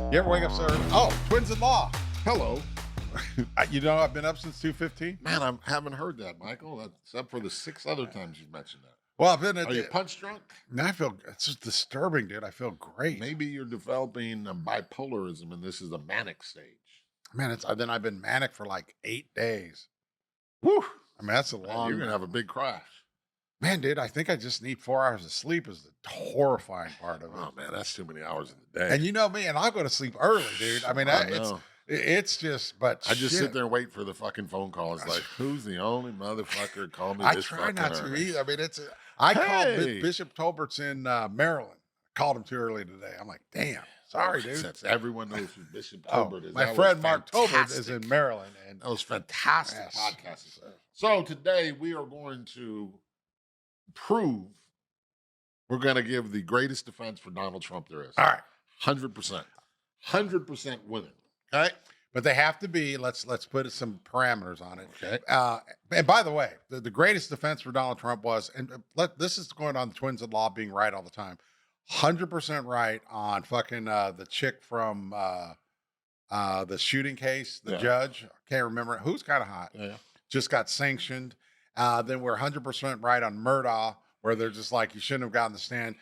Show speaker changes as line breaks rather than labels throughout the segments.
You ever wake up so early? Oh, twins-in-law.
Hello.
You know, I've been up since 2:15.
Man, I haven't heard that, Michael, except for the 6 other times you've mentioned that.
Well, I've been at
Are you punch drunk?
I feel it's just disturbing, dude. I feel great.
Maybe you're developing bipolarism and this is a manic stage.
Man, then I've been manic for like 8 days. Woo! I mean, that's a
Man,
long.
you're going to have a big crash.
Man, dude, I think I just need 4 hours of sleep is the horrifying part of it.
Oh, man, that's too many hours in the day.
And you know me, and I go to sleep early, dude. I mean, it's just, but
I just
shit.
sit there and wait for the fucking phone call. It's like, who's the only motherfucker call me
I
this
try
fucking
not to
early?
either. I mean, I called
Hey!
Bishop Tolbert's in Maryland. Called him too early today. I'm like, damn, sorry, dude.
Since everyone knows who Bishop
Oh,
Tolbert is.
my
That
friend
was
Mark Tolbert is
fantastic.
in Maryland, and
That was fantastic
Yes.
podcasting. So today we are going to prove we're going to give the greatest defense for Donald Trump there is.
all right.
100%. 100% winning. Okay?
But they have to be. Let's put some parameters on it.
Okay.
And by the way, the greatest defense for Donald Trump was, and this is going on the twins-in-law being right all the time. 100% right on fucking the chick from the shooting case, the
Yeah.
judge. I can't remember who's kind of hot.
Yeah.
Just got sanctioned. Then we're 100% right on Murdaugh, where they're just like, you shouldn't have gotten the stand.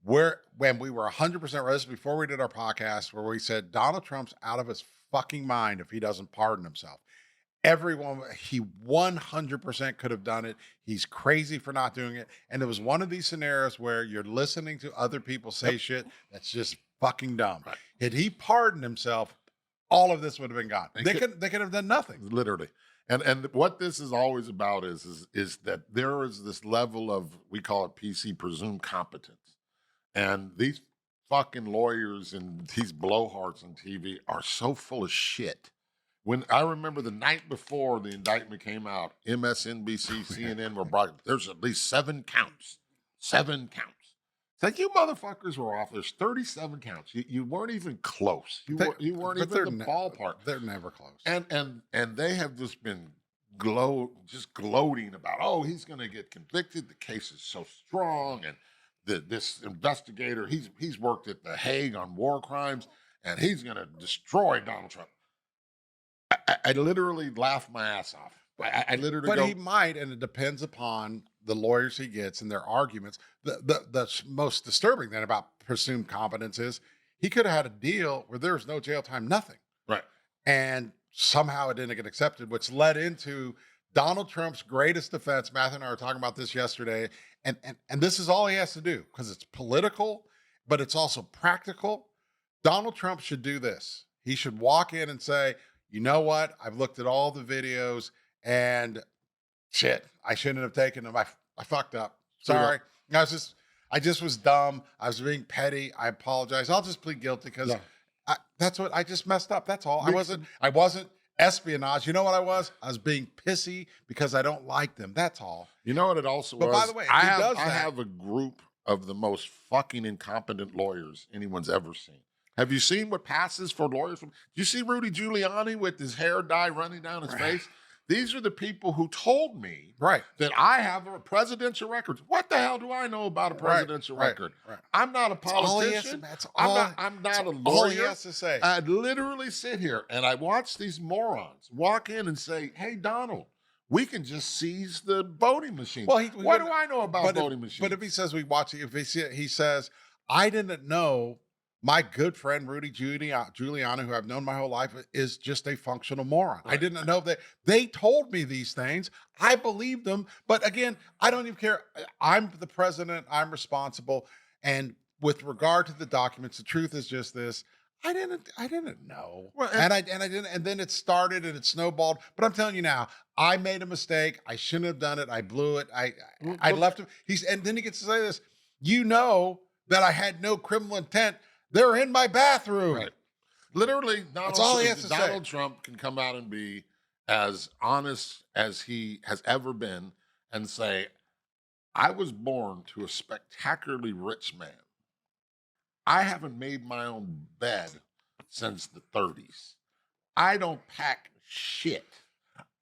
When we were 100% right, this is before we did our podcast, where we said Donald Trump's out of his fucking mind if he doesn't pardon himself. Everyone, he 100% could have done it. He's crazy for not doing it. And it was one of these scenarios where you're listening to other people say shit that's just fucking dumb.
Right.
Had he pardoned himself, all of this would have been gone.
They
They could have done nothing.
Literally. And what this is always about is that there is this level of, we call it PC, presumed competence. And these fucking lawyers and these blowhards on TV are so full of shit. When I remember the night before the indictment came out, MSNBC, CNN were brought, there's at least 7 counts. 7 counts. It's like, you motherfuckers were off. There's 37 counts. You weren't even close. You weren't
But
even
they're
in the ballpark.
They're never close.
And they have just been gloating about, oh, he's going to get convicted. The case is so strong, and this investigator, he's worked at The Hague on war crimes, and he's going to destroy Donald Trump. I literally laughed my ass off. I literally
But
go,
he might, and it depends upon the lawyers he gets and their arguments. The most disturbing thing about presumed competence is he could have had a deal where there was no jail time, nothing.
right.
And somehow it didn't get accepted, which led into Donald Trump's greatest defense. Matthew and I were talking about this yesterday, and this is all he has to do because it's political, but it's also practical. Donald Trump should do this. He should walk in and say, you know what? I've looked at all the videos and shit, I shouldn't have taken them. I fucked up. Sorry. I just was dumb. I was being petty. I apologize. I'll just plead guilty because that's what I just messed up. That's all. I wasn't espionage. You know what I was? I was being pissy because I don't like them. That's all.
You know what it also
But
was?
by the way, if
I
he
have,
does
I
that-
have a group of the most fucking incompetent lawyers anyone's ever seen. Have you seen what passes for lawyers? Do you see Rudy Giuliani with his hair dye running down his face? These are the people who told me
Right.
that I have a presidential record. What the hell do I know about a presidential record?
Right.
I'm not a politician. I'm not a
All he
lawyer.
has to say.
I'd literally sit here and I watch these morons walk in and say, hey, Donald, we can just seize the voting machine.
Well,
What do I know about voting machines?
But if he says we watch it, he says, I didn't know my good friend Rudy Giuliani, who I've known my whole life, is just a functional moron. I didn't know that. They told me these things. I believed them. But again, I don't even care. I'm the president. I'm responsible. And with regard to the documents, the truth is just this. I didn't know.
Well,
and I didn't, and then it started and it snowballed. But I'm telling you now, I made a mistake. I shouldn't have done it. I blew it. I left him. And then he gets to say this, you know that I had no criminal intent. They're in my bathroom.
Right. Literally,
That's all he has to say.
Donald Trump can come out and be as honest as he has ever been and say, I was born to a spectacularly rich man. I haven't made my own bed since the 30s. I don't pack shit.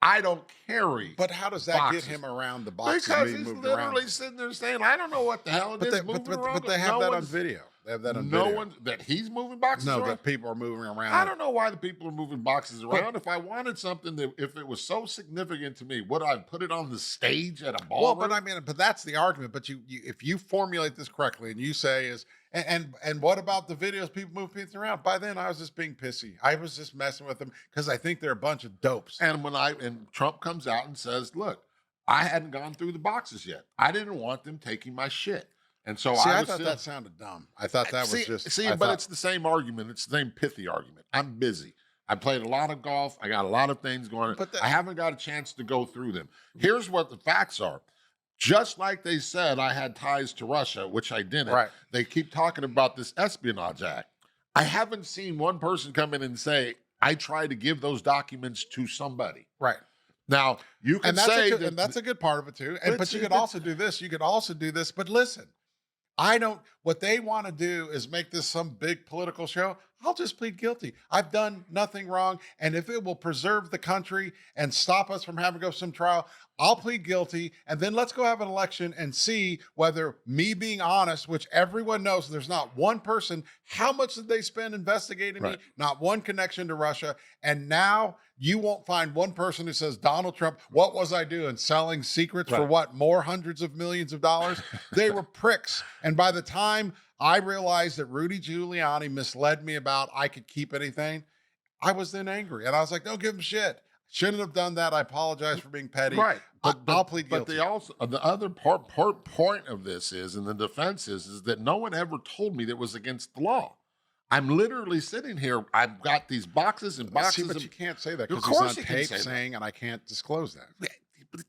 I don't carry.
But how does that
boxes.
get him around the boxes
Because
being
he's
moved
literally
around?
sitting there saying, I don't know what the hell it is moving around.
But they have that on video. They have that on
No
video.
one that he's moving boxes
No,
around.
that people are moving around.
I don't know why the people are moving boxes
But
around. If I wanted something that, if it was so significant to me, would I put it on the stage at a
well,
ballroom?
but I mean, but that's the argument. But you if you formulate this correctly and you say is and what about the videos people move people around? By then, I was just being pissy. I was just messing with them because I think they're a bunch of dopes.
And and Trump comes out and says, "Look, I hadn't gone through the boxes yet. I didn't want them taking my shit." And so
See,
I
I
was
thought
still
that sounded dumb. I thought that was just.
see,
I
but
thought,
it's the same argument. It's the same pithy argument. I'm busy. I played a lot of golf. I got a lot of things going on.
but that,
I haven't got a chance to go through them. Here's what the facts are. Just like they said I had ties to Russia, which I didn't.
right,
They keep talking about this Espionage Act. I haven't seen one person come in and say, I tried to give those documents to somebody.
right.
Now, you can
And that's
say
a good,
that
and that's a good part of it too. And but you could
it's-
also do this. You could also do this. But listen, I don't. What they want to do is make this some big political show. I'll just plead guilty. I've done nothing wrong, and if it will preserve the country and stop us from having to go some trial, I'll plead guilty. And then let's go have an election and see whether me being honest, which everyone knows, there's not one person. How much did they spend investigating me?
Right.
Not one connection to Russia. And now you won't find one person who says, Donald Trump, what was I doing? Selling secrets for
Right.
what? More hundreds of millions of dollars? They were pricks. And by the time I realized that Rudy Giuliani misled me about I could keep anything, I was then angry. And I was like, don't give him shit. Shouldn't have done that. I apologize for being petty.
right.
I'll plead
But
guilty.
they also the other point of this is, and the defense is that no one ever told me that it was against the law. I'm literally sitting here. I've got these boxes and boxes.
See, but
of,
you can't say that
Of
because he's
course
on
you can
tape
say that.
saying, and I can't disclose that.
But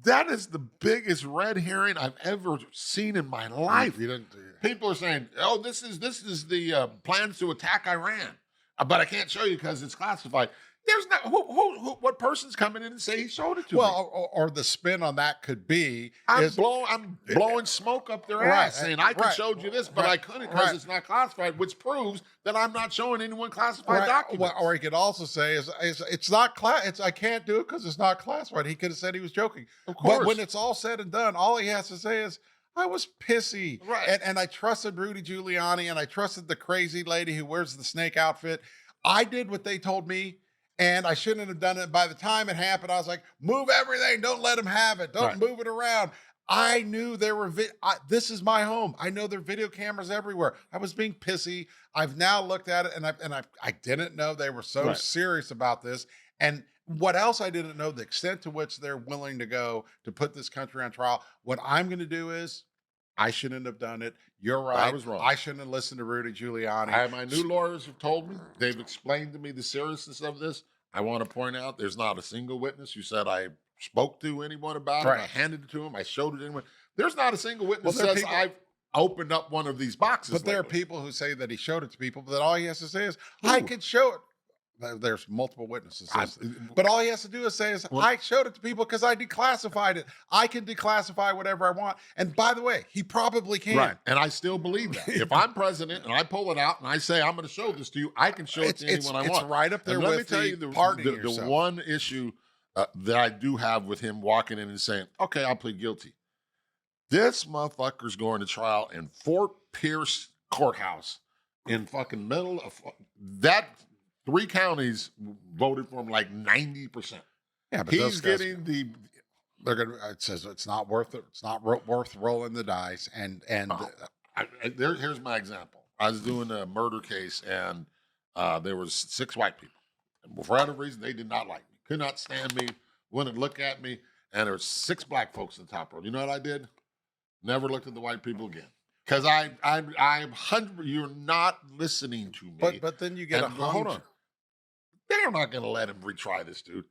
that is the biggest red herring I've ever seen in my life.
You didn't.
People are saying, "Oh, this is the plans to attack Iran," but I can't show you because it's classified. There's no what person's coming in and say he showed it to me.
Well, or the spin on that could be
I'm
is
blowing smoke up their
Right,
ass, saying I could
right,
showed you this, but I
right,
couldn't because
right.
it's not classified, which proves that I'm not showing anyone classified
right,
documents.
or he could also say is it's not it's I can't do it because it's not classified. He could have said he was joking.
Of course.
But when it's all said and done, all he has to say is I was pissy.
Right.
And I trusted Rudy Giuliani and I trusted the crazy lady who wears the snake outfit. I did what they told me. And I shouldn't have done it. By the time it happened, I was like, move everything. Don't let them have it. Don't
Right.
move it around. I knew there were, this is my home. I know there are video cameras everywhere. I was being pissy. I've now looked at it and I didn't know they were so
Right.
serious about this. And what else I didn't know, the extent to which they're willing to go to put this country on trial. What I'm going to do is, I shouldn't have done it. You're right.
I was wrong.
I shouldn't have listened to Rudy Giuliani.
My new lawyers have told me, they've explained to me the seriousness of this. I want to point out there's not a single witness who said I spoke to anyone about it.
Right.
I handed it to him. I showed it to anyone. There's not a single witness
Well, there are
says
people-
I've opened up one of these boxes.
But there are
lately.
people who say that he showed it to people, but that all he has to say is, I
Who?
could show it. There's multiple witnesses.
I-
But all he has to do is say is,
Well-
I showed it to people because I declassified it. I can declassify whatever I want. And by the way, he probably can.
Right. And I still believe that. If I'm president and I pull it out and I say, I'm going to show this to you, I can show it to anyone I
it's
want.
right up there
And let me
with
tell
the
you the
pardoning yourself.
one issue that I do have with him walking in and saying, okay, I'll plead guilty. This motherfucker's going to trial in Fort Pierce Courthouse in fucking middle of that. 3 counties voted for him like 90%.
Yeah, but those
He's
guys,
getting the
they're gonna. It says it's not worth it. It's not worth rolling the dice. And
Oh. Here's my example. I was doing a murder case, and there was 6 white people. And for whatever reason, they did not like me, could not stand me, wouldn't look at me. And there were 6 black folks in the top row. You know what I did? Never looked at the white people again. Because I'm 100. You're not listening to me.
but then you get
And-
a
hold
hung
on. They're not going to let him retry this, dude.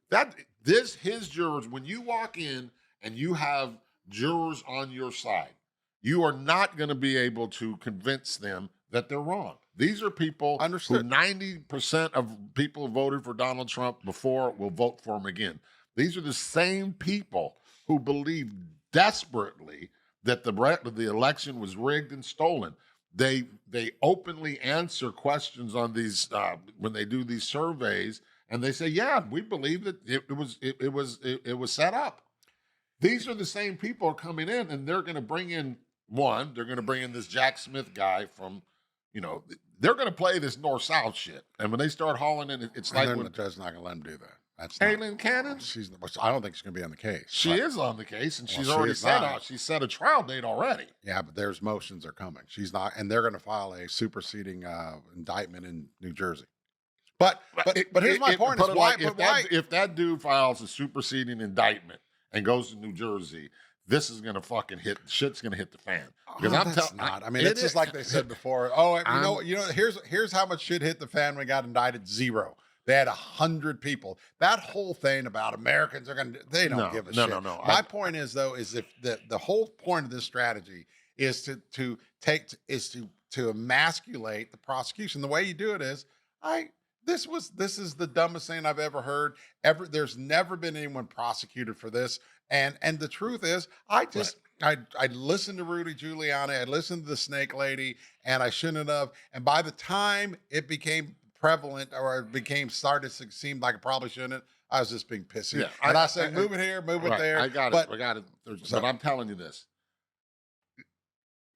His jurors. When you walk in and you have jurors on your side, you are not going to be able to convince them that they're wrong. These are people
Understood.
who 90% of people who voted for Donald Trump before will vote for him again. These are the same people who believe desperately that the election was rigged and stolen. They openly answer questions on these when they do these surveys, and they say, "Yeah, we believe that it was set up." These are the same people coming in, and they're going to bring in one. They're going to bring in this Jack Smith guy from they're going to play this north-south shit. And when they start hauling in, it's like
And
when
the judge's not going to let him do that. That's not.
Aileen Cannon,
I don't think she's going to be on the case.
she is on the case, and she's
she
already
is
set
not.
out. She set a trial date already.
Yeah, but there's motions are coming. She's not, and they're going to file a superseding indictment in New Jersey. But here's my point: is why? But why?
If that dude files a superseding indictment and goes to New Jersey, this is gonna fucking hit. Shit's gonna hit the fan. Because I'm telling.
Not. I mean, it's just like they said before. Oh, you know. Here's how much shit hit the fan when we got indicted. 0. They had 100 people. That whole thing about Americans are going to, they don't give a shit.
No.
My point is, though, is if the whole point of this strategy is to emasculate the prosecution. The way you do it is, this is the dumbest thing I've ever heard. There's never been anyone prosecuted for this. And the truth is, I listened to Rudy Giuliani, I listened to the snake lady, and I shouldn't have. And by the time it became prevalent or it started to seem like it probably shouldn't, I was just being pissy. Yeah, and I said, move it here, move it there.
I got it. But I'm telling you this.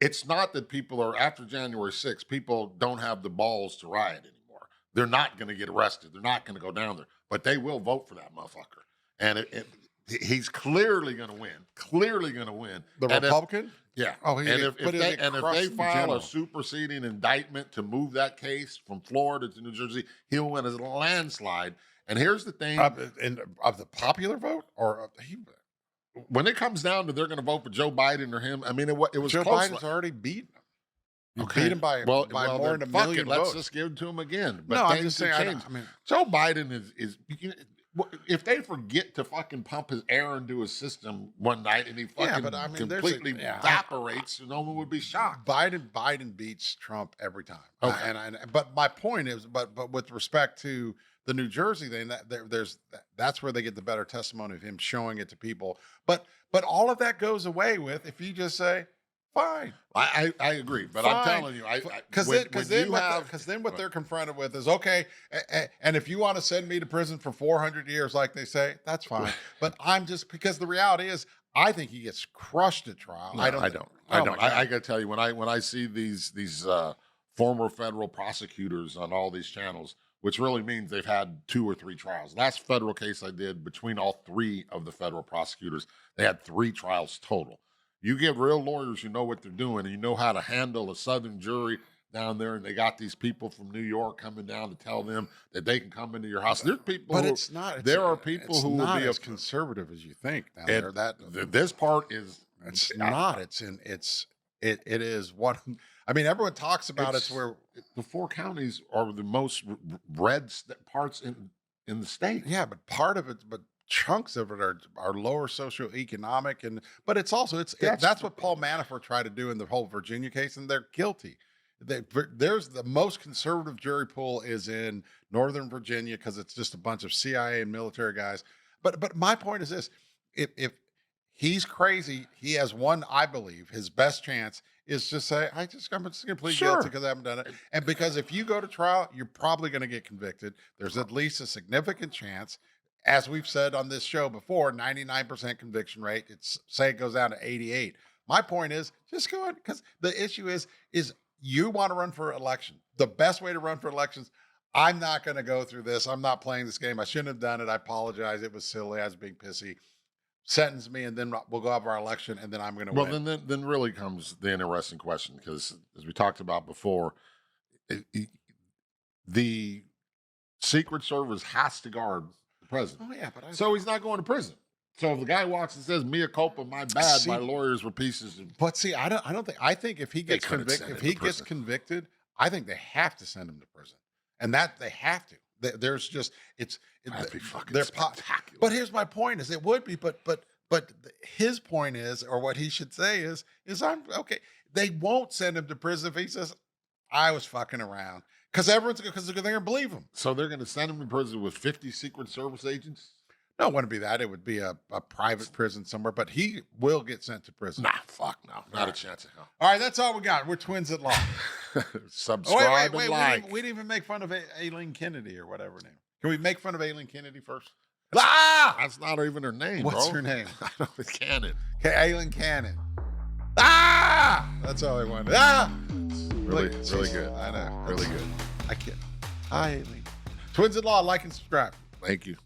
It's not that people are, after January 6th, people don't have the balls to riot anymore. They're not going to get arrested. They're not going to go down there. But they will vote for that motherfucker. And he's clearly going to win. Clearly going to win.
The Republican?
Yeah.
Oh,
and if they file a superseding indictment to move that case from Florida to New Jersey, he'll win as a landslide. And here's the thing:
of the popular vote, or
when it comes down to they're going to vote for Joe Biden or him, I mean, it was
Joe
close.
Biden's already beaten him. You
Okay.
beat him by more than a million votes.
Let's just give it to him again. But
no, I'm just saying. I mean,
Joe Biden is if they forget to fucking pump his air into his system one night and he fucking completely evaporates, no one would be shocked.
Biden beats Trump every time.
Okay.
But my point is, but with respect to the New Jersey thing, that's where they get the better testimony of him showing it to people. But all of that goes away with if you just say, fine.
I agree, but fine. I'm telling you,
because then what they're confronted with is, okay, and if you want to send me to prison for 400 years, like they say, that's fine. But because the reality is, I think he gets crushed at trial.
No, I don't. I got to tell you, when I see these former federal prosecutors on all these channels, which really means they've had 2 or 3 trials. Last federal case I did, between all 3 of the federal prosecutors, they had 3 trials total. You get real lawyers who know what they're doing, and you know how to handle a Southern jury down there, and they got these people from New York coming down to tell them that they can come into your house. There's people, there are people who will be
as conservative as you think down there.
This part is
not. It is what I mean. Everyone talks about it's where
the 4 counties are the most red parts in the state.
Yeah, but part of it, chunks of it are lower socioeconomic, but it's also that's what Paul Manafort tried to do in the whole Virginia case, and they're guilty. There's the most conservative jury pool is in Northern Virginia because it's just a bunch of CIA and military guys. But my point is this: if he's crazy, he has one. I believe his best chance is just say, I'm just going to plead guilty because I haven't done it. And because if you go to trial, you're probably going to get convicted. There's at least a significant chance. As we've said on this show before, 99% conviction rate. Say it goes down to 88. My point is just go ahead, because the issue is you want to run for election. The best way to run for elections, I'm not going to go through this. I'm not playing this game. I shouldn't have done it. I apologize. It was silly. I was being pissy. Sentence me, and then we'll go have our election, and then I'm going to win.
Well, then really comes the interesting question, because as we talked about before, the Secret Service has to guard president.
Oh yeah,
so he's not going to prison. So if the guy walks and says "mea culpa, my bad," my lawyers were pieces.
But see, I think if he gets convicted, I think they have to send him to prison, and that they have to. There's just
that'd be fucking spectacular.
But here's my point: is it would be, but his point is, or what he should say is I'm okay. They won't send him to prison if he says I was fucking around. Because they're going to believe him.
So they're going to send him to prison with 50 Secret Service agents?
No, it wouldn't be that. It would be a private prison somewhere. But he will get sent to prison.
Nah, fuck no. Not a chance in hell.
All right, that's all we got. We're twins at law.
Subscribe and like.
We didn't even make fun of Aileen Kennedy or whatever her name. Can we make fun of Aileen Kennedy first?
That's not even her name,
What's her name?
I don't know. Cannon.
Okay, Aileen Cannon. That's all I wanted.
Really,
Look,
really
she's-
good.
I know.
Really good.
I can't. I Twins in Law, like and subscribe.
Thank you.